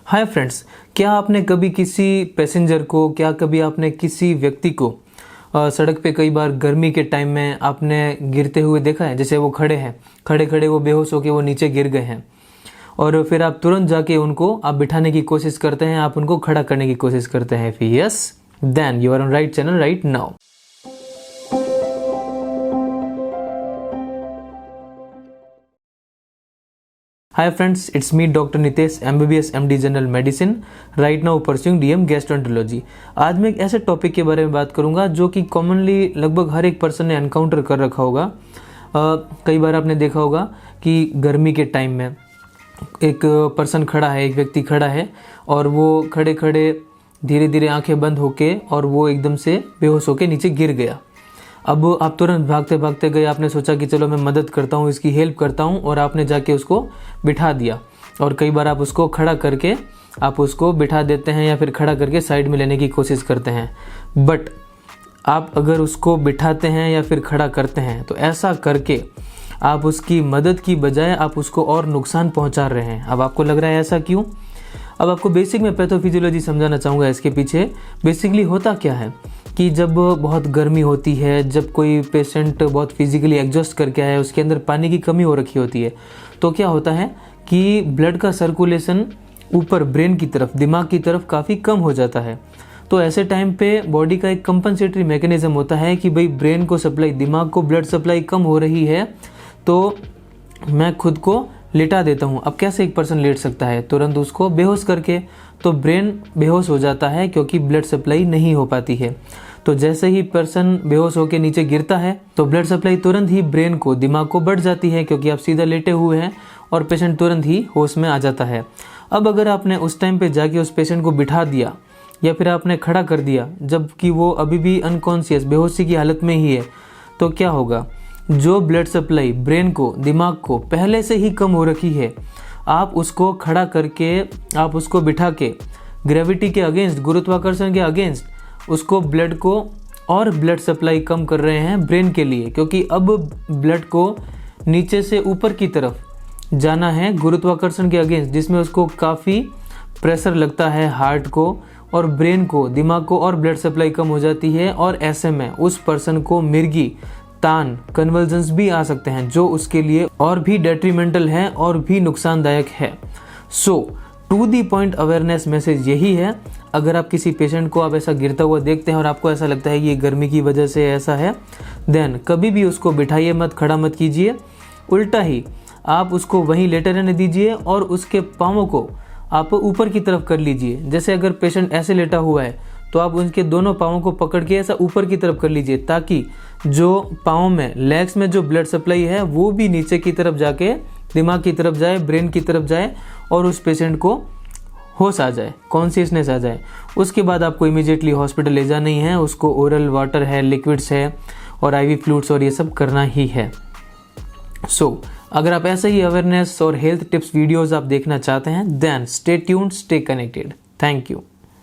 Hi friends, क्या आपने कभी किसी पैसेंजर को, क्या कभी आपने किसी व्यक्ति को सड़क पे कई बार गर्मी के टाइम में आपने गिरते हुए देखा है? जैसे वो खड़े हैं, खड़े खड़े वो बेहोश होके वो नीचे गिर गए हैं और फिर आप तुरंत जाके उनको आप बिठाने की कोशिश करते हैं, आप उनको खड़ा करने की कोशिश करते हैं। फिर yes, then you are on right channel right now. Hi friends, it's me Dr. Nitesh, MBBS MD General Medicine, right now pursuing DM Gastroenterology। आज मैं एक ऐसे टॉपिक के बारे में बात करूंगा जो कि कॉमनली लगभग हर एक पर्सन ने एनकाउंटर कर रखा होगा। कई बार आपने देखा होगा कि गर्मी के टाइम में एक पर्सन खड़ा है, एक व्यक्ति खड़ा है और वो खड़े खड़े धीरे धीरे आंखें बंद होके और वो एकदम से बेहोश होके नीचे गिर गया। अब आप तुरंत भागते भागते गए, आपने सोचा कि चलो मैं मदद करता हूँ, इसकी हेल्प करता हूँ, और आपने जाके उसको बिठा दिया। और कई बार आप उसको खड़ा करके आप उसको बिठा देते हैं या फिर खड़ा करके साइड में लेने की कोशिश करते हैं। बट आप अगर उसको बिठाते हैं या फिर खड़ा करते हैं तो ऐसा करके आप उसकी मदद की बजाय आप उसको और नुकसान पहुँचा रहे हैं। अब आपको लग रहा है ऐसा क्यों? अब आपको बेसिक में पैथोफिजियोलॉजी समझाना चाहूँगा। इसके पीछे बेसिकली होता क्या है कि जब बहुत गर्मी होती है, जब कोई पेशेंट बहुत फिजिकली एग्जॉस्ट करके आया है, उसके अंदर पानी की कमी हो रखी होती है, तो क्या होता है कि ब्लड का सर्कुलेशन ऊपर ब्रेन की तरफ, दिमाग की तरफ काफ़ी कम हो जाता है। तो ऐसे टाइम पे बॉडी का एक कंपनसेटरी मैकेनिज्म होता है कि भाई ब्रेन को सप्लाई, दिमाग को ब्लड सप्लाई कम हो रही है तो मैं खुद को लेटा देता हूँ। अब कैसे एक पर्सन लेट सकता है? तुरंत उसको बेहोश करके। तो ब्रेन बेहोश हो जाता है क्योंकि ब्लड सप्लाई नहीं हो पाती है। तो जैसे ही पर्सन बेहोश होकर नीचे गिरता है तो ब्लड सप्लाई तुरंत ही ब्रेन को, दिमाग को बढ़ जाती है क्योंकि आप सीधा लेटे हुए हैं और पेशेंट तुरंत ही होश में आ जाता है। अब अगर आपने उस टाइम पे जाके उस पेशेंट को बिठा दिया या फिर आपने खड़ा कर दिया जबकि वो अभी भी अनकॉन्शियस, बेहोशी की हालत में ही है, तो क्या होगा? जो ब्लड सप्लाई ब्रेन को, दिमाग को पहले से ही कम हो रखी है, आप उसको खड़ा करके, आप उसको बिठा के ग्रेविटी के अगेंस्ट, गुरुत्वाकर्षण के अगेंस्ट उसको ब्लड को और ब्लड सप्लाई कम कर रहे हैं ब्रेन के लिए, क्योंकि अब ब्लड को नीचे से ऊपर की तरफ जाना है गुरुत्वाकर्षण के अगेंस्ट, जिसमें उसको काफ़ी प्रेशर लगता है हार्ट को और ब्रेन को, दिमाग को, और ब्लड सप्लाई कम हो जाती है। और ऐसे में उस पर्सन को मिर्गी, तान, कन्वल्जन्स भी आ सकते हैं जो उसके लिए और भी डेट्रीमेंटल है और भी नुकसानदायक है। So to the point awareness message यही है, अगर आप किसी पेशेंट को आप ऐसा गिरता हुआ देखते हैं और आपको ऐसा लगता है कि ये गर्मी की वजह से ऐसा है, देन कभी भी उसको बिठाइए मत, खड़ा मत कीजिए। उल्टा ही आप उसको वहीं लेटे रहने दीजिए और उसके पाँवों को आप ऊपर की तरफ कर लीजिए। जैसे अगर पेशेंट ऐसे लेटा हुआ है तो आप उनके दोनों पाँवों को पकड़ के ऐसा ऊपर की तरफ कर लीजिए, ताकि जो पाँव में, लेग्स में जो ब्लड सप्लाई है वो भी नीचे की तरफ जाके दिमाग की तरफ जाए, ब्रेन की तरफ जाए और उस पेशेंट को होश आ जाए, कॉन्शियसनेस आ जाए। उसके बाद आपको इमीडिएटली हॉस्पिटल ले जाना ही है, उसको ओरल वाटर है, लिक्विड्स है और आईवी फ्लूइड्स और ये सब करना ही है। सो अगर आप ऐसे ही अवेयरनेस और हेल्थ टिप्स वीडियोस आप देखना चाहते हैं, then stay tuned, stay connected. Thank you.